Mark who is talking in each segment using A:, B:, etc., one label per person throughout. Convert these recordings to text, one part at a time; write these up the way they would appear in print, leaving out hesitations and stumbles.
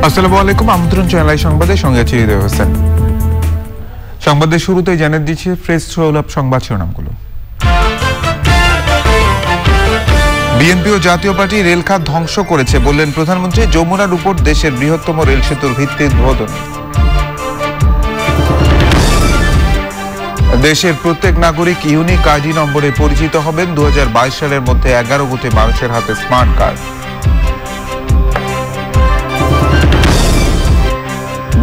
A: আসসালামু আলাইকুম, আমন্ত্রণ চ্যানেল সংবাদে সঙ্গে আছি হৃদয় হোসেন। সংবাদের শুরুতেই জানিয়ে দিচ্ছি প্রেস রোল-আপ সংবাদ শিরোনামগুলো। বিএনপি ও জাতীয় পার্টি রেলখাত ধ্বংস করেছে বললেন প্রধানমন্ত্রী। যমুনার উপর দেশের বৃহত্তম রেল সেতুর ভিত্তি উদ্বোধন। দেশের প্রত্যেক নাগরিক ইউনিক আইডি নম্বরে পরিচিত হবেন। 2022 সালের মধ্যে 11 কোটি মানুষের হাতে স্মার্ট কার্ড।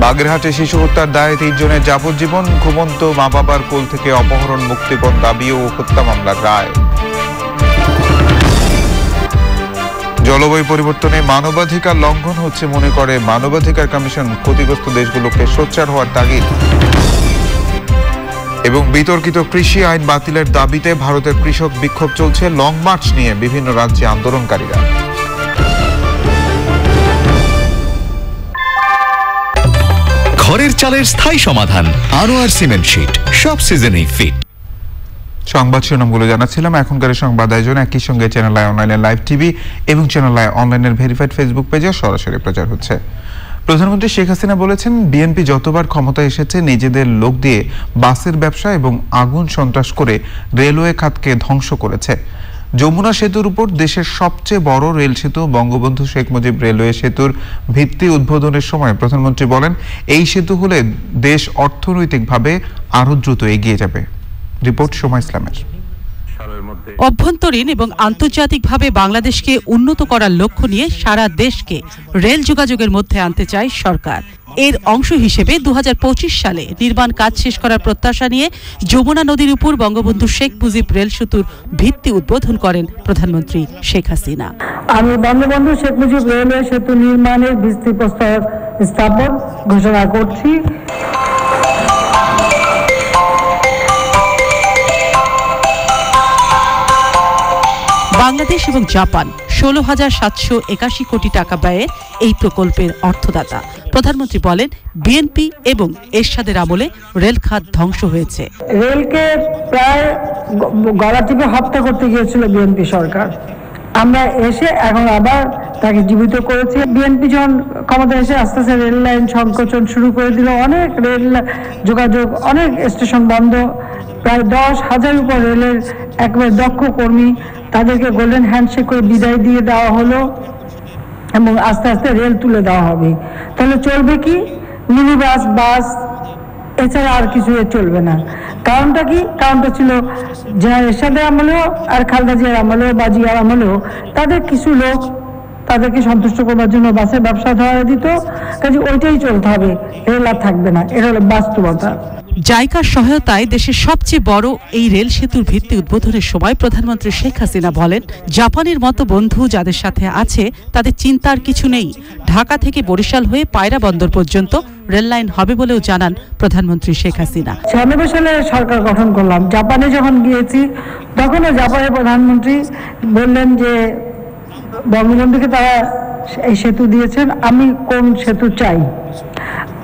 A: বাগেরহাটে শিশু হত্যার দায়ে 3 জনের যাবজ্জীবন। ঘুমন্ত মা বাবার কোল থেকে অপহরণ, মুক্তিপণ দাবি ও হত্যা মামলার রায়। জলবায়ু পরিবর্তনে মানবাধিকার লঙ্ঘন হচ্ছে মনে করে মানবাধিকার কমিশন। ক্ষতিগ্রস্ত দেশগুলোকে সোচ্চার হওয়ার তাগিদ। এবং বিতর্কিত কৃষি আইন বাতিলের দাবিতে ভারতের কৃষক বিক্ষোভ চলছে। লং মার্চ নিয়ে বিভিন্ন রাজ্যে আন্দোলনকারীরা।
B: ঘরের চালের স্থায়ী সমাধান আনোয়ার সিমেন্ট শীট, সব সিজনেই ফিট।
A: সংবাদ শিরোনামগুলো জানাচ্ছিলাম। এখনকার সংবাদ আয়োজন একই সঙ্গে চ্যানেল আই অনলাইনের লাইভ টিভি এবং চ্যানেল আই অনলাইনের ভেরিফাইড ফেসবুক পেজে সরাসরি প্রচার হচ্ছে। প্রধানমন্ত্রী শেখ হাসিনা বলেছেন, বিএনপি যতবার ক্ষমতায় এসেছে নিজেদের লোক দিয়ে বাসের ব্যবসা এবং আগুন সন্ত্রাস করে রেলওয়ে খাতকে ধ্বংস করেছে। যমুনা সেতুর উপর দেশের সবচেয়ে বড় রেল সেতু বঙ্গবন্ধু শেখ মুজিব রেলওয়ে সেতুর ভিত্তি উদ্বোধনের সময় প্রধানমন্ত্রী বলেন, এই সেতু হলে দেশ অর্থনৈতিকভাবে আরো দ্রুত এগিয়ে যাবে। রিপোর্ট সোমা ইসলামের।
C: অভ্যন্তরীণ এবং আন্তর্জাতিকভাবে বাংলাদেশকে উন্নত করার লক্ষ্য নিয়ে সারা দেশকে রেল যোগাযোগের মধ্যে আনতে চায় সরকার। এর অংশ হিসেবে 2025 সালে নির্মাণ কাজ শেষ করার প্রত্যাশা নিয়ে যমুনা নদীর উপর বঙ্গবন্ধু শেখ মুজিব রেল সেতুর ভিত্তি উদ্বোধন করেন প্রধানমন্ত্রী শেখ হাসিনা।
D: আমি বঙ্গবন্ধু শেখ মুজিব রেলওয়ে সেতু নির্মাণের ভিত্তি প্রস্তর স্থাপন ঘোষণা করছি।
C: বাংলাদেশ এবং জাপান 16,781 কোটি টাকা ব্যয়ের এই প্রকল্পের অর্থদাতা। প্রধানমন্ত্রী বলেন, বিএনপি এবং এরশাদের আমলে রেল খাত ধ্বংস হয়েছে।
D: রেলকে প্রায় গলা টিপে হত্যা করতে গিয়েছিল বিএনপি সরকার। আমরা এসে এখন আবার তাকে জীবিত করেছি। বিএনপি যখন ক্ষমতা এসে আস্তে আস্তে রেল লাইন সংকোচন শুরু করে দিল। অনেক রেল যোগাযোগ, অনেক স্টেশন বন্ধ। প্রায় 10,000 উপর রেলের একেবারে দক্ষ কর্মী, তাদেরকে গোল্ডেন হ্যান্ডশেক করে বিদায় দিয়ে দেওয়া হলো এবং আস্তে আস্তে রেল তুলে দেওয়া হবে। তাহলে চলবে কি? মিনি বাস, বাস, এছাড়া আর কিছু চলবে না। কারণটা কি? কারণটা ছিল যারা এরশাদের আমলেও আর খালেদা জিয়ার আমলেও বা জিয়ার আমলেও তাদের কিছু লোক তাদেরকে সন্তুষ্ট করবার জন্য বাসের ব্যবসা ধরা দিত। কাজে ওইটাই চলতে হবে, রেল আর থাকবে না। এটা হলো বাস্তবতা।
C: জাইকার সহায়তায় দেশের সবচেয়ে বড় এই রেল সেতুর ভিত্তি উদ্বোধনের সময় প্রধানমন্ত্রী শেখ হাসিনা বলেন, জাপানের মতো বন্ধু যাদের সাথে আছে তাদের চিন্তার কিছু নেই। ঢাকা থেকে বরিশাল হয়ে পায়রা বন্দর পর্যন্ত রেল লাইন হবে বলেও জানান প্রধানমন্ত্রী শেখ হাসিনা।
D: 96 সালে সরকার গঠন করলাম। জাপানে যখন গিয়েছি তখনও জাপানের প্রধানমন্ত্রী বললেন যে বঙ্গবন্ধুকে তারা এই সেতু দিয়েছেন, আমি কোন সেতু চাই।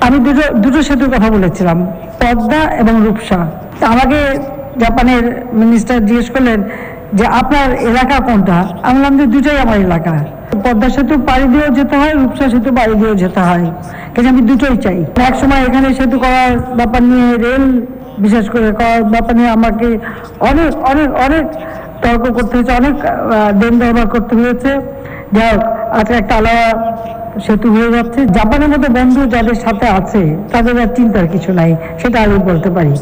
D: আমি দুটো সেতুর কথা বলেছিলাম, পদ্মা এবং রূপসা। আমাকে জাপানের মিনিস্টার জিজ্ঞেস করলেন যে আপনার এলাকা কোনটা। আমি বললাম যে দুটোই আমার এলাকা। পদ্মা সেতু পাড়ি দিয়েও যেতে হয়, রূপসা সেতু পাড়ি দিয়েও যেতে হয়, কিন্তু আমি দুটোই চাই। এক সময় এখানে সেতু করার ব্যাপার নিয়ে, রেল বিশেষ করে করার ব্যাপার নিয়ে আমাকে অনেক অনেক অনেক তর্ক করতে হয়েছে, অনেক দেন দরবার করতে হয়েছে। যাই হোক, আজকে একটা আলাদা সেতু হয়ে যাচ্ছে। জাপানের মতো বন্ধু যাদের সাথে আছে তাদের আর চিন্তার কিছু নাই, সেটা আমি বলতে পারি।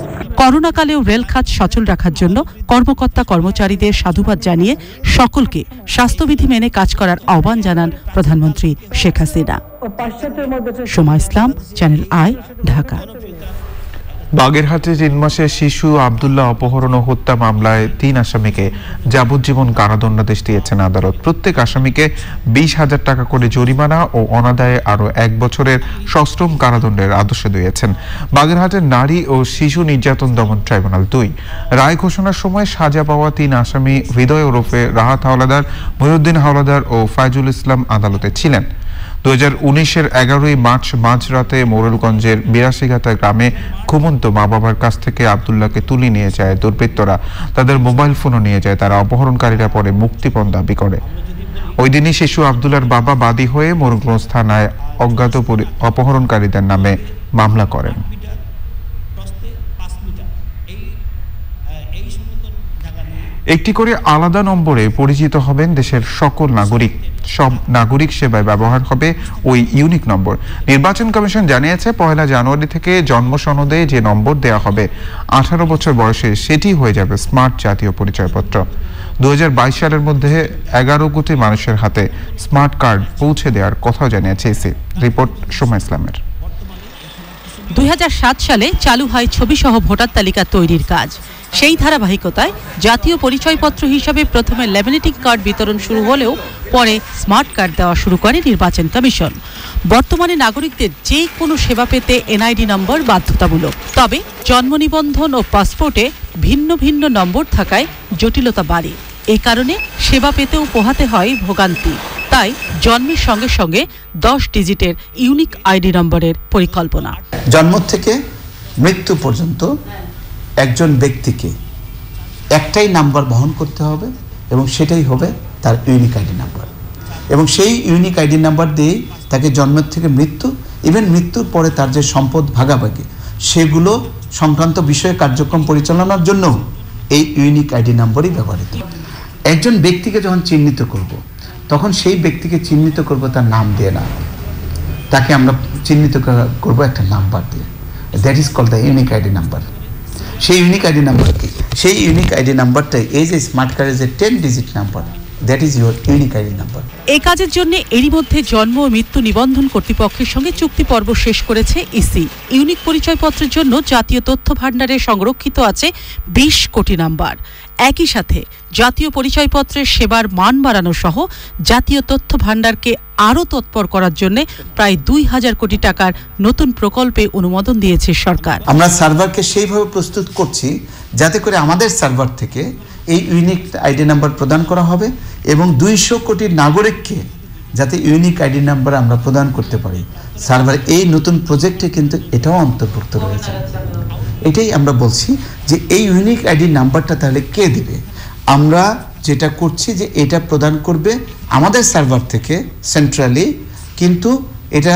C: করোনাকালেও রেল খাত সচল রাখার জন্য কর্মকর্তা কর্মচারীদের সাধুবাদ জানিয়ে সকলকে স্বাস্থ্যবিধি মেনে কাজ করার আহ্বান জানান প্রধানমন্ত্রী শেখ হাসিনা। সোমা ইসলাম, চ্যানেল আই, ঢাকা।
A: বাগেরহাটে 3 মাসের শিশু আব্দুল্লাহ অপহরণ ও হত্যা মামলায় 3 আসামিকে যাবজ্জীবন কারাদণ্ডাদেশ দিয়েছেন আদালত। প্রত্যেক আসামিকে 20,000 টাকা করে জরিমানা ও অনাদায়ে আরো 1 বছরের সশ্রম কারাদণ্ডের আদেশ দিয়েছেন বাগেরহাটের নারী ও শিশু নির্যাতন দমন ট্রাইব্যুনাল 2। রায় ঘোষণার সময় সাজা পাওয়া 3 আসামি হৃদয় ওরফে রাহাত হাওলাদার, মহিউদ্দিন হাওলাদার ও ফাইজুল ইসলাম আদালতে ছিলেন। 2019-এর 11ই মার্চ মাঝরাতে মোরেলগঞ্জের 82ঘাটা গ্রামে ঘুমন্ত মা বাবার কাছ থেকে আব্দুল্লাহকে তুলে নিয়ে যায় দুর্বৃত্তরা। তাদের মোবাইল ফোনও নিয়ে যায়। তারা অপহরণকারীরা পরে মুক্তিপণ দাবি করে। ওই দিনই শিশু আব্দুল্লাহর বাবা বাদী হয়ে মোরেলগঞ্জ থানায় অজ্ঞাত অপহরণকারীদের নামে মামলা করেন। একটি করে আলাদা নম্বরে পরিচিত হবেন দেশের সকল নাগরিক। সব নাগরিক সেবায় ব্যবহার হবে ওই ইউনিক নম্বর। নির্বাচন কমিশন জানিয়েছে 1 জানুয়ারি থেকে জন্ম সনদে যে নম্বর দেয়া হবে 18 বছর বয়সে সেটি হয়ে যাবে স্মার্ট জাতীয় পরিচয়পত্র। 2022 সালের মধ্যে 11 কোটি মানুষের হাতে স্মার্ট কার্ড পৌঁছে দেওয়ার কথাও জানিয়েছে ইসি। রিপোর্ট সোমা ইসলামের।
C: 2007 সালে চালু হয় ছবিসহ ভোটার তালিকা তৈরির কাজ। সেই ধারাবাহিকতায় জাতীয় পরিচয়পত্র হিসাবে প্রথমে ল্যামিনেটিং কার্ড বিতরণ শুরু হলেও পরে স্মার্ট কার্ড দেওয়া শুরু করে নির্বাচন কমিশন। বর্তমানে নাগরিকদের যে কোনো সেবা পেতে এনআইডি নম্বর বাধ্যতামূলক। তবে জন্ম নিবন্ধন ও পাসপোর্টে ভিন্ন ভিন্ন নম্বর থাকায় জটিলতা বাড়ে। এই কারণে সেবা পেতেও পোহাতে হয় ভোগান্তি। তাই জন্মের সঙ্গে সঙ্গে 10 ডিজিটের ইউনিক আইডি নম্বরের পরিকল্পনা।
E: জন্ম থেকে মৃত্যু পর্যন্ত একজন ব্যক্তিকে একটাই নাম্বার বহন করতে হবে এবং সেটাই হবে তার ইউনিক আইডি নাম্বার। এবং সেই ইউনিক আইডি নাম্বার দিয়েই তাকে জন্মের থেকে মৃত্যু, ইভেন মৃত্যুর পরে তার যে সম্পদ ভাগাভাগি সেগুলো সংক্রান্ত বিষয়ে কার্যক্রম পরিচালনার জন্য এই ইউনিক আইডি নাম্বারই ব্যবহৃত। একজন ব্যক্তিকে যখন চিহ্নিত করব তখন সেই ব্যক্তিকে চিহ্নিত করব তার নাম দিয়ে না, তাকে আমরা চিহ্নিত করব একটা নাম্বার দিয়ে। That is called the unique ID number. সেই ইউনিক আইডি নাম্বার কি? সেই ইউনিক আইডি নাম্বারটাই এই যে স্মার্ট কার্ডের যে 10 digit number, that is your unique ID number.
C: এই কাজের জন্য এরই মধ্যে জন্ম ও মৃত্যু নিবন্ধন কর্তৃপক্ষের সঙ্গে চুক্তি পর্ব শেষ করেছে ইসি। ইউনিক পরিচয়পত্রের জন্য জাতীয় তথ্য ভান্ডারে সংরক্ষিত আছে 20 কোটি নাম্বার। একই সাথে জাতীয় পরিচয়পত্রের সেবার মান বাড়ানো সহ জাতীয় তথ্য ভান্ডারকে আরও তৎপর করার জন্য প্রায় 2000 কোটি টাকার নতুন প্রকল্পে অনুমোদন দিয়েছে সরকার।
E: আমরা সার্ভারকে সেইভাবে প্রস্তুত করছি যাতে করে আমাদের সার্ভার থেকে এই ইউনিক আইডি নাম্বার প্রদান করা হবে এবং 200 কোটি নাগরিককে যাতে ইউনিক আইডি নাম্বার আমরা প্রদান করতে পারি। সার্ভার এই নতুন প্রজেক্টে কিন্তু এটাও অন্তর্ভুক্ত রয়েছে। এটাই আমরা বলছি যে এই ইউনিক আইডি নাম্বারটা তাহলে কে দিবে? আমরা যেটা করছি যে এটা প্রদান করবে আমাদের সার্ভার থেকে সেন্ট্রালি, কিন্তু এটা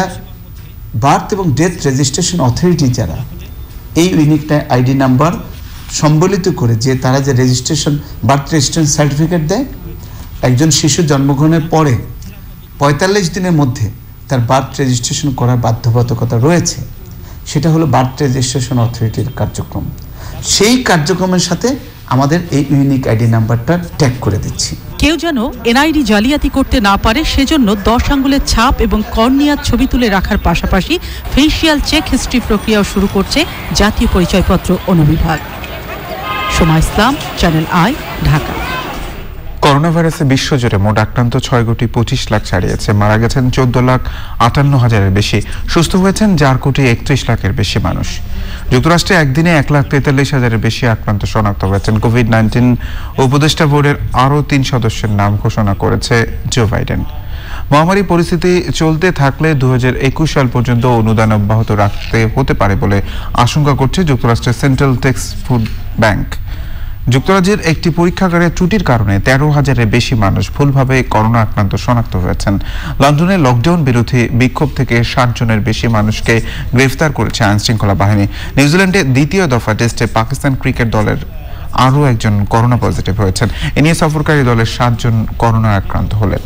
E: বার্থ এবং ডেথ রেজিস্ট্রেশন অথরিটি যারা এই ইউনিক আইডি নাম্বার সম্বলিত করে যে তারা যে রেজিস্ট্রেশন বার্থ রেজিস্ট্রেশন সার্টিফিকেট দেয়, একজন শিশু জন্মগ্রহণের পরে 45 দিনের মধ্যে তার বার্থ রেজিস্ট্রেশন করার বাধ্যবাধকতা রয়েছে। সেটা হলো বার্থ রেজিস্ট্রেশন অথরিটির কার্যক্রম। সেই কার্যক্রমের সাথে আমাদের এই ইউনিক আইডি নাম্বারটা ট্যাগ করে দিচ্ছি।
C: কেউ যেন এনআইডি জালিয়াতি করতে না পারে সেজন্য 10 আঙ্গুলের ছাপ এবং কর্নিয়ার ছবি তুলে রাখার পাশাপাশি ফেসিয়াল চেক হিস্ট্রি প্রক্রিয়াও শুরু করছে জাতীয় পরিচয়পত্র অনুবিভাগ। সোমা ইসলাম, চ্যানেল আই, ঢাকা।
A: করোনা ভাইরাসে বিশ্বজুড়ে মোট আক্রান্ত 6 কোটি 25 লাখ ছাড়িয়েছে। মারা গেছেন 14,58,000-এর বেশি, সুস্থ হয়েছেন 4 কোটি 31 লাখের বেশি মানুষ। যুক্তরাষ্ট্রে একদিনে 1,43,000-এর বেশি আক্রান্ত শনাক্ত হয়েছেন। কোভিড-19 উপদেষ্টা বোর্ডের আরও 3 সদস্যের নাম ঘোষণা করেছে জো বাইডেন। মহামারী পরিস্থিতি চলতে থাকলে 2021 সাল পর্যন্ত অনুদান অব্যাহত রাখতে হতে পারে বলে আশঙ্কা করছে যুক্তরাষ্ট্রের সেন্ট্রাল টেক্স ফুড ব্যাংক। যুক্তরাজ্যের একটি পরীক্ষাগারে ত্রুটির কারণে 13,000-এর বেশি মানুষ ভুলভাবে করোনা আক্রান্ত শনাক্ত হয়েছেন। লন্ডনে লকডাউন বিরোধী বিক্ষোভ থেকে 60 জনের বেশি মানুষকে গ্রেফতার করেছে আইনশৃঙ্খলা বাহিনী। নিউজিল্যান্ডে দ্বিতীয় দফা টেস্টে পাকিস্তান ক্রিকেট দলের আরও একজন করোনা পজিটিভ হয়েছেন। এ নিয়ে সফরকারী দলের 7 জন করোনা আক্রান্ত হলেন।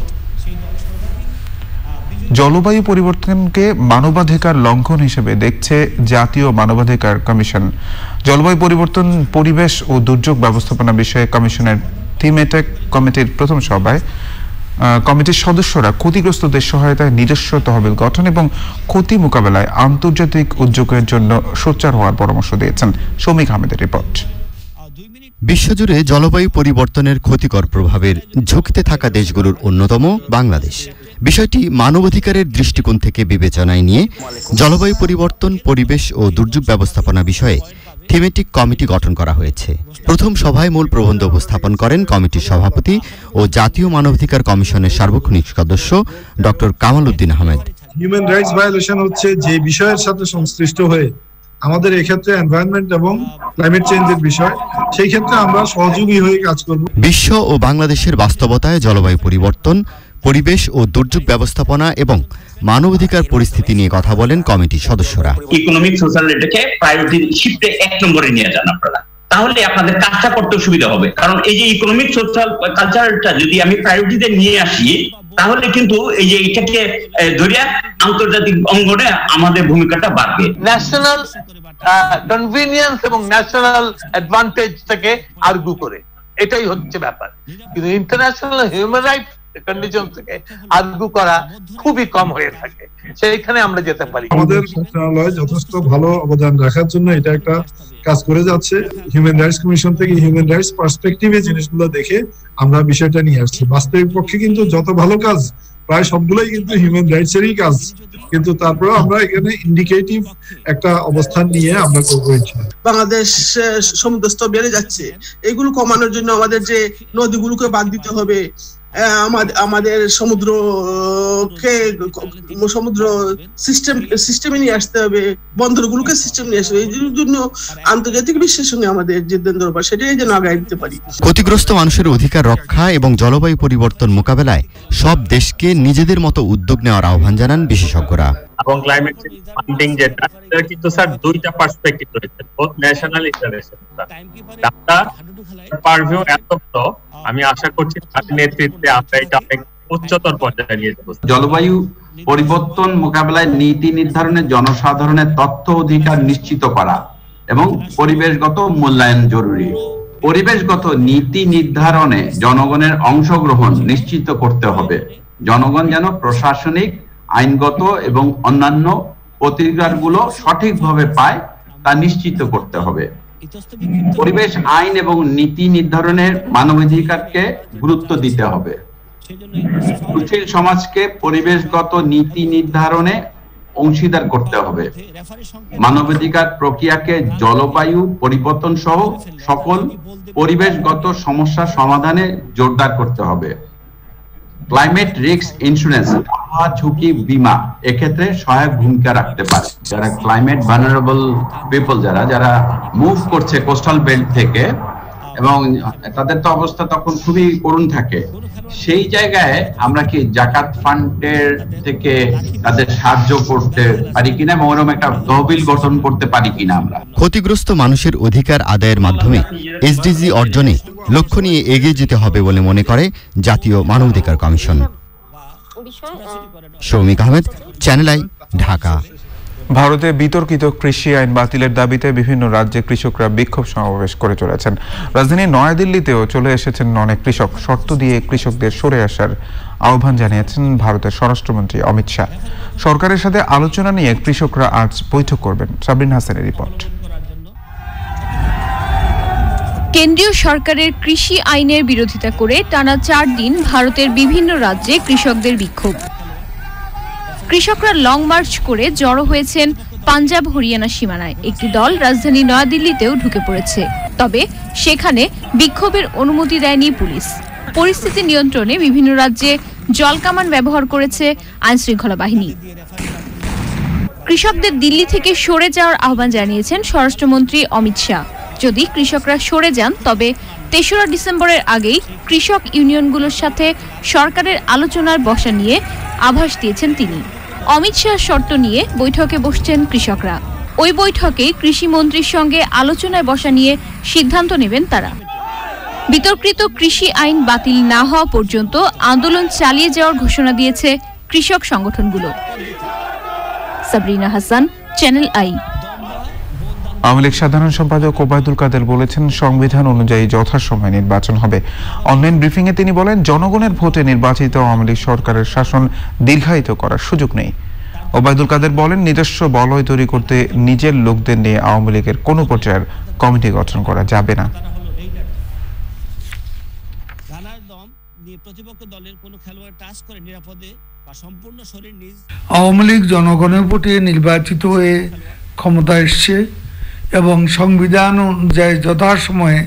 A: জলবায়ু পরিবর্তনকে মানবাধিকার লঙ্ঘন হিসেবে দেখছে জাতীয় মানবাধিকার কমিশন। জলবায়ু পরিবর্তন, পরিবেশ ও দুর্যোগ ব্যবস্থাপনা বিষয়ে কমিশনের থিমেটেক কমিটির প্রথম সভায় কমিটির সদস্যরা ক্ষতিগ্রস্তদের সহায়তায় নিজস্ব তহবিল গঠন এবং ক্ষতি মোকাবেলায় আন্তর্জাতিক উদ্যোগের জন্য সোচ্চার হওয়ার পরামর্শ দিয়েছেন। শমিক আহমেদের রিপোর্ট।
B: বিশ্বজুড়ে জলবায়ু পরিবর্তনের ক্ষতিকর প্রভাবের ঝুঁকিতে থাকা দেশগুলোর অন্যতম বাংলাদেশ। বিষয়টি মানবাধিকারের দৃষ্টিকোণ থেকে বিবেচনায় নিয়ে জলবায়ু পরিবর্তন, পরিবেশ ও দুর্যোগ ব্যবস্থাপনা বিষয়ে থিমেটিক কমিটি গঠন করা হয়েছে। প্রথম সভায় মূল প্রবন্ধ উপস্থাপন করেন কমিটির সভাপতি ও জাতীয় মানবাধিকার কমিশনের সার্বক্ষণিক সদস্য doctor Kamal Uddin Ahmed.
F: Human rights violation হচ্ছে যে বিষয়ের সাথে সংশ্লিষ্ট হয়ে আমাদের এক্ষেত্রে এনভায়রনমেন্ট এবং ক্লাইমেট চেঞ্জের বিষয়, সেই ক্ষেত্রে আমরা সহযোগী হয়ে কাজ করব।
B: বিশ্ব ও বাংলাদেশের বাস্তবতায় জলবায়ু পরিবর্তন, পরিবেশ ও দুর্যোগ ব্যবস্থাপনা এবং মানবাধিকার পরিস্থিতি নিয়ে কথা বলেন কমিটির সদস্যরা।
G: ইকোনমিক সোশ্যাল এটাকে প্রায়োরিটি শিফটে 1 নম্বরে নিয়ে যান আপনারা, তাহলে আপনাদের কাজটা করতে সুবিধা হবে। কারণ এই যে ইকোনমিক সোশ্যাল কালচারটা যদি আমি প্রায়োরিটিতে নিয়ে আসি, তাহলে কিন্তু এই যে এটাকে ধরিয়া আন্তর্জাতিক অঙ্গনে আমাদের ভূমিকাটা বাড়বে।
H: ন্যাশনাল কনভিনিয়েন্স এবং ন্যাশনাল অ্যাডভান্টেজ থেকে আর্গু করে, এটাই হচ্ছে ব্যাপার। কিন্তু ইন্টারন্যাশনাল হিউম্যান রাইটস কন্ডিশন থেকে আর্গু করা খুবই কম হয়ে থাকে, সেইখানে আমরা যেতে পারি।
F: আমাদের মন্ত্রণালয় যথেষ্ট ভালো অবদান রাখার জন্য এটা একটা কাজ করে যাচ্ছে। হিউম্যান রাইটস কমিশন থেকে হিউম্যান রাইটস পার্সপেক্টিভে জিনিসগুলো দেখে আমরা বিষয়টা নিয়ে আসছি। বাস্তবিক পক্ষে কিন্তু যত ভালো কাজ প্রায় সবগুলোই কিন্তু হিউম্যান রাইটস এরই কাজ, কিন্তু তারপরে আমরা এখানে ইন্ডিকেটিভ একটা অবস্থান নিয়ে আমরা করবো।
I: বাংলাদেশ সমুদ্রস্তর বেড়ে যাচ্ছে, এগুলো কমানোর জন্য আমাদের যে নদীগুলোকে বাদ দিতে হবে, আমাদের সমুদ্র সিস্টেমে নিয়ে আসতে হবে, বন্দরগুলোকে সিস্টেম নিয়ে আসতে হবে। এই জন্য আন্তর্জাতিক বিশ্বের সঙ্গে আমাদের যে দরবার সেটাই যেন আগায় দিতে পারি।
B: ক্ষতিগ্রস্ত মানুষের অধিকার রক্ষা এবং জলবায়ু পরিবর্তন মোকাবেলায় সব দেশকে নিজেদের মতো উদ্যোগ নেওয়ার আহ্বান জানান বিশেষজ্ঞরা।
J: এবং ক্লাইমেট চেঞ্জ ফান্ডিং যেটা, সেটা কিন্তু স্যার দুইটা পার্সপেক্টিভ রয়েছে, বোথ ন্যাশনাল ইন্টারন্যাশনাল। পারভিউ এত বড়, আমি আশা করছি তার নেতৃত্বে আমরা এটা অনেক উচ্চতর পর্যায়ে নিয়ে যাব।
K: জলবায়ু পরিবর্তন মোকাবেলায় নীতি নির্ধারণে জনসাধারণের তথ্য অধিকার নিশ্চিত করা এবং পরিবেশগত মূল্যায়ন জরুরি। পরিবেশগত নীতি নির্ধারণে জনগণের অংশগ্রহণ নিশ্চিত করতে হবে। জনগণ যেন প্রশাসনিক, আইনগত এবং অন্যান্য অধিকারগুলো সঠিকভাবে পায় তা নিশ্চিত করতে হবে। পরিবেশ আইন এবং নীতি নির্ধারণের মানবাধিকারকে গুরুত্ব দিতে হবে। সুশীল সমাজকে পরিবেশগত নীতি নির্ধারণে অংশীদার করতে হবে। মানবাধিকার প্রক্রিয়াকে জলবায়ু পরিবর্তন সহ সকল পরিবেশগত সমস্যা সমাধানে জোরদার করতে হবে। ক্লাইমেট রিস্ক ইন্স্যুরেন্স, আবহাওয়া ঝুঁকি বীমা এক্ষেত্রে সহায়ক ভূমিকা রাখতে পারে। যারা ক্লাইমেট ভালনারেবল পিপল, যারা মুভ করছে কোস্টাল বেল্ট থেকে, এবং তাদের তো অবস্থা তখন খুবই করুণ থাকে, সেই জায়গায় আমরা কি জাকাত ফান্ডের থেকে তাদের সাহায্য করতে পারি কিনা এবং ওরকম একটা তহবিল গঠন করতে পারি কিনা আমরা।
B: ক্ষতিগ্রস্ত মানুষের অধিকার আদায়ের মাধ্যমে এসডিজি অর্জনে লক্ষ্য নিয়ে এগিয়ে যেতে হবে বলে মনে করে জাতীয় মানবাধিকার commission. Shoumik Ahmed, channel I, Dhaka.
A: ভারতে বিতর্কিত কৃষি আইন বাতিলের দাবিতে বিভিন্ন রাজ্যে কৃষকরা বিক্ষোভ সমাবেশ করে চলেছেন। রাজধানী নয়াদিল্লিতেও চলে এসেছেন অনেক কৃষক। শর্ত দিয়ে কৃষকদের সরে আসার আহ্বান জানিয়েছেন ভারতের স্বরাষ্ট্রমন্ত্রী অমিত শাহ। সরকারের সাথে আলোচনা নিয়ে কৃষকরা আজ বৈঠক করবেন। সাবরিন হাসানের রিপোর্ট।
L: কেন্দ্রীয় সরকারের কৃষি আইনের বিরোধিতা করে টানা 4 দিন ভারতের বিভিন্ন রাজ্যে কৃষকদের বিক্ষোভ। কৃষকরা লং মার্চ করে জড়ো হয়েছেন পাঞ্জাব হরিয়ানা সীমানায়। একটি দল রাজধানী নয়াদিল্লিতেও ঢুকে পড়েছে, তবে সেখানে বিক্ষোভের অনুমতি দেয়নি পুলিশ। পরিস্থিতি নিয়ন্ত্রণে বিভিন্ন রাজ্যে জলকামান ব্যবহার করেছে আইনশৃঙ্খলা বাহিনী। কৃষকদের দিল্লি থেকে সরে যাওয়ার আহ্বান জানিয়েছেন স্বরাষ্ট্রমন্ত্রী অমিত শাহ। যদি কৃষকরা সরে যান তবে 3রা ডিসেম্বরের আগেই কৃষক ইউনিয়নগুলোর সাথে সরকারের আলোচনার বসা নিয়ে আভাস দিয়েছেন তিনি। অমিত শাহ শর্ত নিয়ে বৈঠকে বসছেন কৃষকরা। ওই বৈঠকে কৃষিমন্ত্রীর সঙ্গে আলোচনায় বসা নিয়ে সিদ্ধান্ত নেবেন তারা। বিতর্কিত কৃষি আইন বাতিল না হওয়া পর্যন্ত আন্দোলন চালিয়ে যাওয়ার ঘোষণা দিয়েছে কৃষক সংগঠনগুলো। Sabrina Hasan, channel I.
A: আওয়ামী লীগ সাধারণ সম্পাদক ওবায়দুল কাদের বলেছেন, সংবিধান অনুযায়ী যথাসময়ে নির্বাচন হবে। অনলাইন ব্রিফিংয়ে তিনি বলেন, জনগণের ভোটে নির্বাচিত আওয়ামী লীগ সরকারের শাসন দীর্ঘায়িত করার সুযোগ নেই। ওবায়দুল কাদের বলেন, নিজস্ব বলয় তৈরি করতে নিজের লোকদের নিয়ে আওয়ামী লীগের কোনো পর্যায়ের কমিটি গঠন করা যাবে না।
M: আওয়ামী লীগ জনগণের ভোটে নির্বাচিত হয়ে ক্ষমতা এসছে এবং সংবিধান অনুযায়ী যথাসময়ে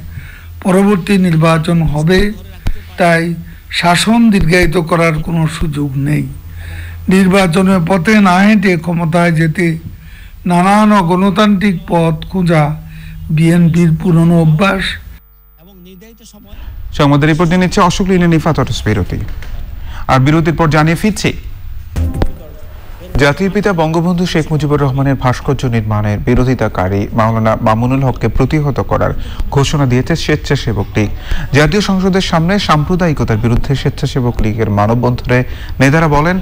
M: পরবর্তী নির্বাচন হবে, তাই শাসন দীর্ঘায়িত করার কোনো সুযোগ নেই। নির্বাচনের পথে না হেঁটে ক্ষমতায় যেতে নানান গণতান্ত্রিক পথ খোঁজা বিএনপির পুরনো অভ্যাস।
A: সংবাদের রিপোর্ট নিচ্ছে অশোক লীলা নিফাত। বিরতি। আর বিরতির পর জানিয়ে ফিরছি। জাতির পিতা বঙ্গবন্ধু শেখ মুজিবুর রহমানের ভাস্কর্য নির্মাণের বিরোধিতাকারী মাওলানা মামুনুল হককে প্রতিহত করার ঘোষণা দিয়েছে স্বেচ্ছাসেবক লীগ। জাতীয় সংসদের সামনে সাম্প্রদায়িকতার বিরুদ্ধে স্বেচ্ছাসেবক লীগের মানববন্ধনে নেতারা বলেন,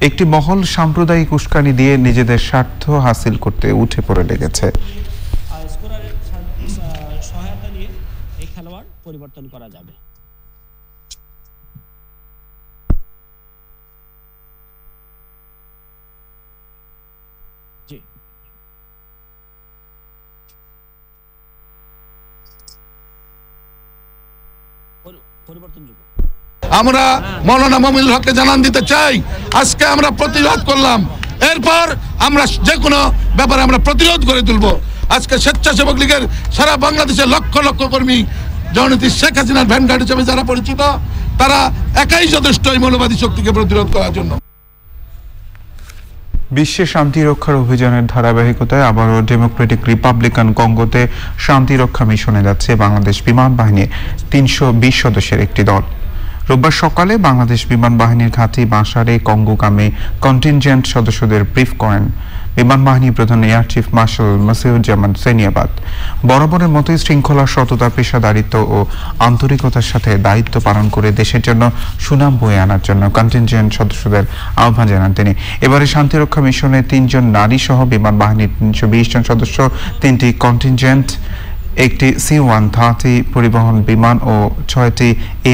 A: একটি মহল সাম্প্রদায়িক উস্কানি দিয়ে নিজেদের স্বার্থ হাসিল করতে উঠে পড়ে লেগেছে।
N: সহায়তা নিয়ে এই খেলোয়াড় পরিবর্তন করা যাবে।
O: আমরা মাওলানা মামুনুল হককে জানান দিতে চাই, আজকে আমরা প্রতিবাদ করলাম, এরপর আমরা যে কোনো ব্যাপারে আমরা প্রতিরোধ করে তুলব। আজকে স্বেচ্ছাসেবক লীগের সারা বাংলাদেশের লক্ষ লক্ষ কর্মী জননেত্রী শেখ হাসিনার ভ্যানগার্ড হিসেবে যারা পরিচিত, তারা একাই যথেষ্ট এই মৌলবাদী শক্তিকে প্রতিরোধ করার জন্য।
A: বিশ্বে শান্তি রক্ষার অভিযানের ধারাবাহিকতায় আবারও ডেমোক্রেটিক রিপাবলিকান কঙ্গোতে শান্তি রক্ষা মিশনে যাচ্ছে বাংলাদেশ বিমান বাহিনীর ৩২০ সদস্যের একটি দল। রোববার সকালে বাংলাদেশ বিমান বাহিনীর ঘাঁটি বাঁশারে কঙ্গোগামী কন্টিনজেন্ট সদস্যদের ব্রিফ করেন বিমান বাহিনী প্রধান এয়ার চিফ মার্শাল মাসিউজ্জামান সেনিয়াবাদ। বরাবরের মতোই শৃঙ্খলা, সততা, পেশাদারিত্ব ও আন্তরিকতার সাথে দায়িত্ব পালন করে দেশের জন্য সুনাম বয়ে আনার জন্য কন্টিনজেন্ট সদস্যদের আহ্বান জানান তিনি। এবারে শান্তিরক্ষা মিশনে ৩ জন নারী সহ বিমান বাহিনীর ৩২০ জন সদস্য, ৩টি কন্টিনজেন্ট, একটি C-130 পরিবহন বিমান ও 6টি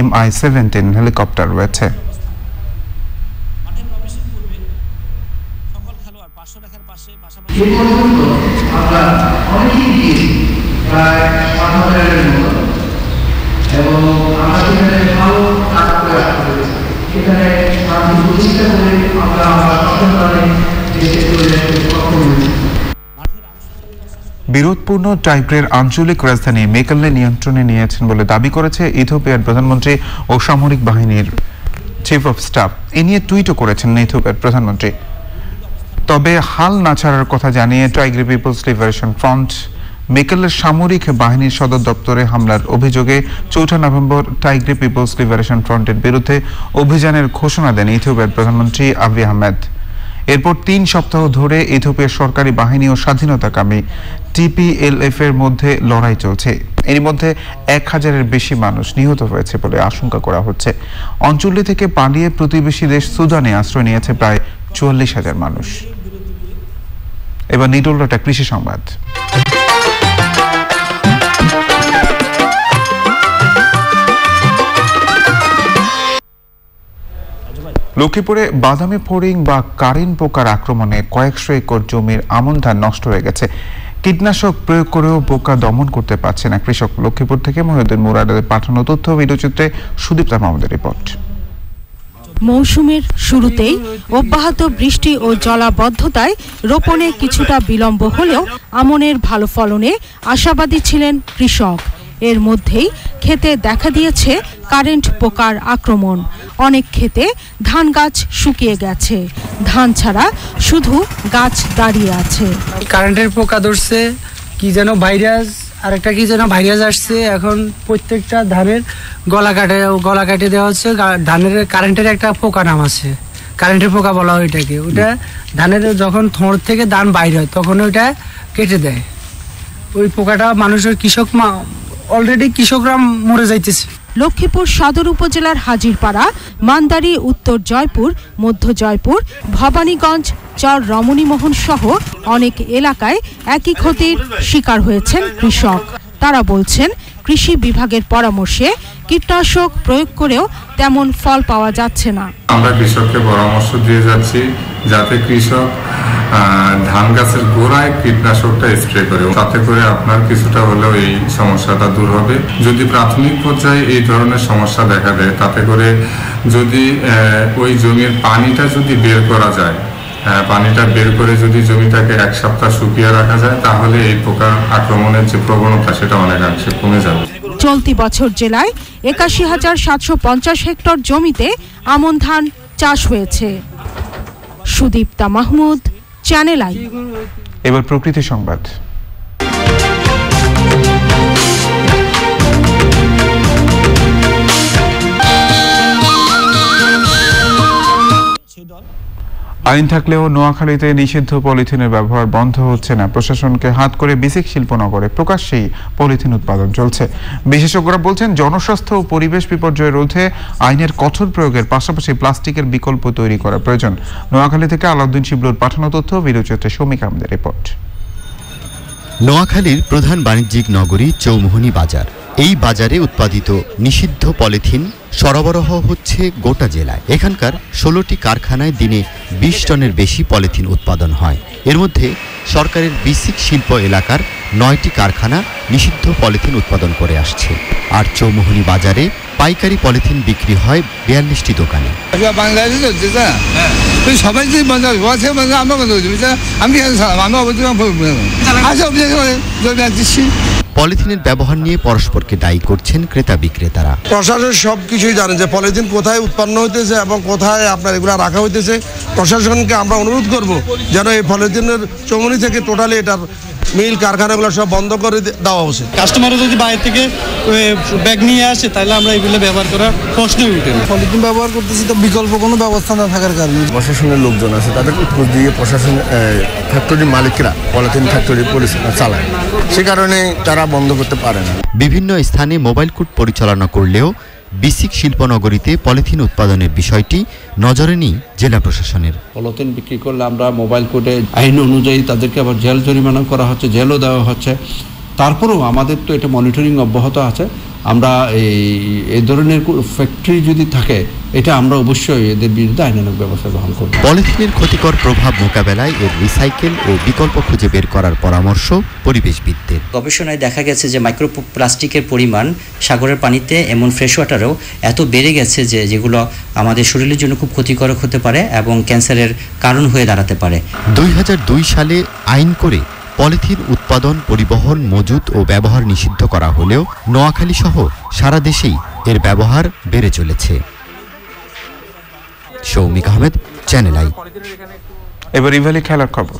A: MI-17 হেলিকপ্টার রয়েছে। বিরোধপূর্ণ টাইগ্রের আঞ্চলিক রাজধানী মেকেলে নিয়ন্ত্রণে নিয়েছেন বলে দাবি করেছে ইথিওপিয়ার প্রধানমন্ত্রী ও সামরিক বাহিনীর চিফ অফ স্টাফ। এ নিয়ে টুইটও করেছেন ইথিওপিয়ার প্রধানমন্ত্রী। তবে হাল না ছাড়ার কথা জানিয়ে টাইগ্রে পিপলস লিবারেশন ফ্রন্ট মেকেলের সামরিক বাহিনীর সদর দপ্তরে হামলার অভিযোগে ৪ নভেম্বর টাইগ্রে পিপলস লিবারেশন ফ্রন্টের বিরুদ্ধে অভিযানের ঘোষণা দেন ইথিওপিয়ার প্রধানমন্ত্রী আবিই আহমেদ। এরপর ৩ সপ্তাহ ধরে ইথিওপিয়ার সরকারি বাহিনী ও স্বাধীনতাকামী TPLF এর মধ্যে লড়াই চলছে। এর মধ্যে ১,০০০-এর বেশি মানুষ নিহত হয়েছে বলে আশঙ্কা করা হচ্ছে। অঞ্চলটি থেকে পালিয়ে প্রতিবেশী দেশ সুদানে আশ্রয় নিয়েছে প্রায় ৪৪,০০০ মানুষ। এবার নিটোলটা কৃষি সংবাদ। লক্ষ্মীপুরে বাদামি ফড়িং বা কারিন পোকার আক্রমণে কয়েকশো একর জমির আমন ধান নষ্ট হয়ে গেছে। কীটনাশক প্রয়োগ করেও পোকা দমন করতে পারছে না কৃষক। লক্ষ্মীপুর থেকে মহিউদ্দিন মুরাদের পাঠানো তথ্য ভিডিওচিত্রে সুদীপ্তা মাহমুদের রিপোর্ট।
P: মৌসুমের শুরুতেই অব্যাহত বৃষ্টি ও জলাবদ্ধতায় রোপণে কিছুটা বিলম্ব হলেও আমনের ভালো ফলনে আশাবাদী ছিলেন কৃষক। এর মধ্যেই ক্ষেতে দেখা দিয়েছে কারেন্ট পোকার আক্রমণ। অনেক ক্ষেতে ধান গাছ শুকিয়ে গেছে, ধান ছাড়া শুধু গাছ দাঁড়িয়ে আছে।
Q: কারেন্টের পোকা ধরছে, কি যেন ভাইরাস, আরেকটা কি যেন ভাইরাস আসছে। এখন প্রত্যেকটা ধানের গলা কাটে দেওয়া হচ্ছে। ধানের কারেন্টের একটা পোকা নাম আছে, কারেন্টের পোকা বলা হয় ওইটাকে। ওটা ধানের যখন থোঁড় থেকে ধান বাইর হয় তখন ওইটা কেটে দেয়। ওই পোকাটা মানুষের অলরেডি কৃষকরা মরে যাইতেছে।
P: লক্ষ্মীপুর সদর উপজেলার হাজিরপাড়া, মান্দারি, উত্তর জয়পুর, মধ্য জয়পুর, ভবানীগঞ্জ, চর রমণীমোহন সহ অনেক এলাকায় একই ক্ষতির শিকার হয়েছেন কৃষক। তারা বলছেন কৃষি বিভাগের পরামর্শে কীটনাশক প্রয়োগ করেও তেমন ফল পাওয়া যাচ্ছে না।
R: আমরা কৃষককে পরামর্শ দিয়ে যাচ্ছি যাতে কৃষক ধান গাছের গোড়ায় কীটনাশকটা স্প্রে করে, তাতে করে আপনার কিছুটা হলেও এই সমস্যাটা দূর হবে। যদি প্রাথমিক পর্যায়ে এই ধরনের সমস্যা দেখা দেয়, তাতে করে যদি ওই জমির পানিটা যদি বের করা যায়, পানিটা বের করে যদি জমিটাকে 1 সপ্তাহ শুকিয়ে রাখা যায়, তাহলে এই পোকার আক্রমণের যে প্রবণতা সেটা অনেকাংশে কমে যাবে।
P: চলতি বছর জেলায় ৮১,৭৫০ হেক্টর জমিতে আমন ধান চাষ হয়েছে। Sudipta Mahmud, channel I.
A: এবার প্রকৃতি সংবাদ। আইন থাকলেও নোয়াখালীতে নিষিদ্ধ পলিথিনের ব্যবহার বন্ধ হচ্ছে না। প্রশাসনকে হাত করে বিসিক শিল্পনগরে প্রকাশ্যেই পলিথিন উৎপাদন চলছে। বিশেষজ্ঞরা বলছেন জনস্বাস্থ্য ও পরিবেশ বিপর্যয় রোধে আইনের কঠোর প্রয়োগের পাশাপাশি প্লাস্টিকের বিকল্প তৈরি করা প্রয়োজন। নোয়াখালী থেকে আলাউদ্দিন শিবলুর পাঠানো তথ্য, ভিডিওচিত্রে শমিক আহমেদের রিপোর্ট।
B: নোয়াখালীর প্রধান বাণিজ্যিক নগরী চৌমুহনী বাজার। এই বাজারে উৎপাদিত নিষিদ্ধ পলিথিন সরবরাহ হচ্ছে গোটা জেলায়। এখানকার 16টি কারখানায় দিনে 20 টনের বেশি পলিথিন উৎপাদন হয়। এর মধ্যে সরকারের বিসিক শিল্প এলাকার 9টি কারখানা নিষিদ্ধ পলিথিন উৎপাদন করে আসছে। আর চৌমুহনী বাজারে পাইকারি পলিথিন বিক্রি হয় 42টি দোকানে। পলিথিনের ব্যবহার নিয়ে পরস্পরকে দায়ী করছেন ক্রেতা বিক্রেতারা।
S: প্রশাসন সবকিছুই জানে যে পলিথিন কোথায় উৎপন্ন হইতেছে এবং কোথায় আপনার এগুলো রাখা হইতেছে। প্রশাসনকে আমরা অনুরোধ করব যেন এই পলিথিনের চৌমুহনী থেকে টোটালি এটার মিল কারখানাগুলো সব বন্ধ করে দেওয়া উচিত।
T: কাস্টমারও যদি বাইরে থেকে ব্যাগ নিয়ে আসে তাহলে আমরা এগুলো ব্যবহার করার প্রশ্নই উঠে না।
S: পলিথিন ব্যবহার করতেছি তো বিকল্প কোনো ব্যবস্থা না থাকার কারণে
U: প্রশাসনের লোকজন আছে তাদের উৎপোষ দিয়ে প্রশাসন ফ্যাক্টরির মালিকরা পলিথিন ফ্যাক্টরি চালায়, সে কারণে তারা বন্ধ করতে পারে না।
B: বিভিন্ন স্থানে মোবাইল কোর্ট পরিচালনা করলেও বিসিক শিল্পনগরীতে পলিথিন উৎপাদনের বিষয়টি নজরে নেই জেলা প্রশাসনের।
V: পলিথিন বিক্রি করলে আমরা মোবাইল কোর্টে আইন অনুযায়ী তাদেরকে আবার জেল জরিমানা করা হচ্ছে, জেলও দেওয়া হচ্ছে। তারপরেও আমাদের তো এটা মনিটরিং অব্যাহত আছে। আমরা এই ধরনের ফ্যাক্টরি যদি থাকে এটা আমরা অবশ্যই এদের বিরুদ্ধে আইনানুগ ব্যবস্থা গ্রহণ করব।
B: পলিথিনের ক্ষতিকর প্রভাব মোকাবেলায় এর রিসাইকেল ও বিকল্প খুঁজে বের করার পরামর্শ পরিবেশবিদদের।
W: গবেষণায় দেখা গেছে যে মাইক্রোপ্লাস্টিকের পরিমাণ সাগরের পানিতে এমন ফ্রেশ ওয়াটারেও এত বেড়ে গেছে যে যেগুলো আমাদের শরীরের জন্য খুব ক্ষতিকারক হতে পারে এবং ক্যান্সারের কারণ হয়ে দাঁড়াতে পারে।
B: 2002 সালে আইন করে পলিথিন উৎপাদন, পরিবহন, মজুত ও ব্যবহার নিষিদ্ধ করা হলেও নোয়াখালী সহ সারা দেশেই এর ব্যবহার বেড়ে চলেছে। Shoumik Ahmed, channel I.
A: এবার ইভ্যালি খেলার খবর।